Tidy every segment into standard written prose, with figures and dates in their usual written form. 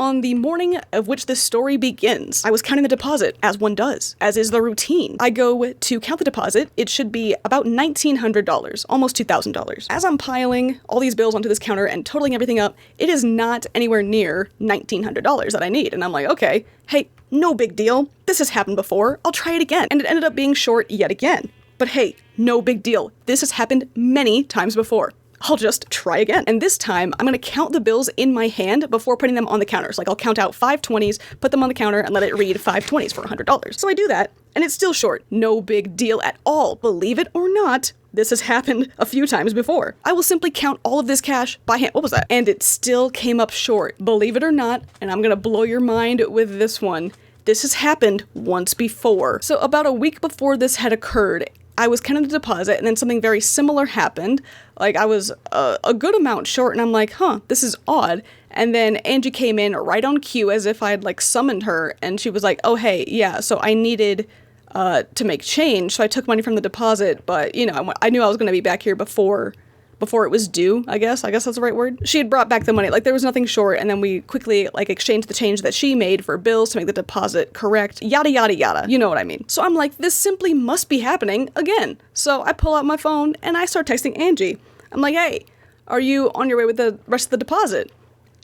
on the morning of which this story begins, I was counting the deposit, as one does, as is the routine. I go to count the deposit. It should be about $1,900, almost $2,000. As I'm piling all these bills onto this counter and totaling everything up, it is not anywhere near $1,900 that I need. And I'm like, okay, hey, no big deal. This has happened before. I'll try it again. And it ended up being short yet again. But hey, no big deal. This has happened many times before. I'll just try again. And this time, I'm gonna count the bills in my hand before putting them on the counters. Like, I'll count out 5 20s, put them on the counter, and let it read 5 20s for $100. So I do that, and it's still short. No big deal at all. Believe it or not, this has happened a few times before. I will simply count all of this cash by hand. What was that? And it still came up short. Believe it or not, and I'm gonna blow your mind with this one. This has happened once before. So about a week before this had occurred, I was counting the deposit, and then something very similar happened. Like, I was a good amount short, and I'm like, huh, this is odd. And then Angie came in right on cue, as if I'd, like, summoned her, and she was like, oh, hey, yeah, so I needed to make change, so I took money from the deposit, but, you know, I knew I was going to be back here before it was due, I guess that's the right word. She had brought back the money, like, there was nothing short, and then we quickly, like, exchanged the change that she made for bills to make the deposit correct, yada yada yada, you know what I mean. So I'm like, this simply must be happening again. So I pull out my phone, and I start texting Angie. I'm like, hey, are you on your way with the rest of the deposit?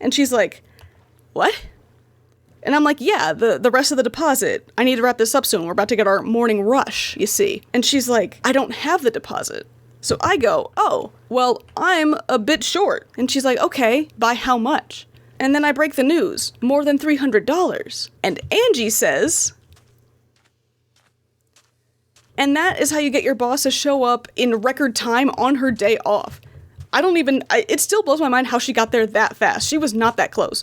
And she's like, what? And I'm like, yeah, the rest of the deposit. I need to wrap this up soon. We're about to get our morning rush, you see. And she's like, I don't have the deposit. So I go, oh, well, I'm a bit short. And she's like, okay, by how much? And then I break the news, more than $300. And Angie says, and that is how you get your boss to show up in record time on her day off. It still blows my mind how she got there that fast. She was not that close.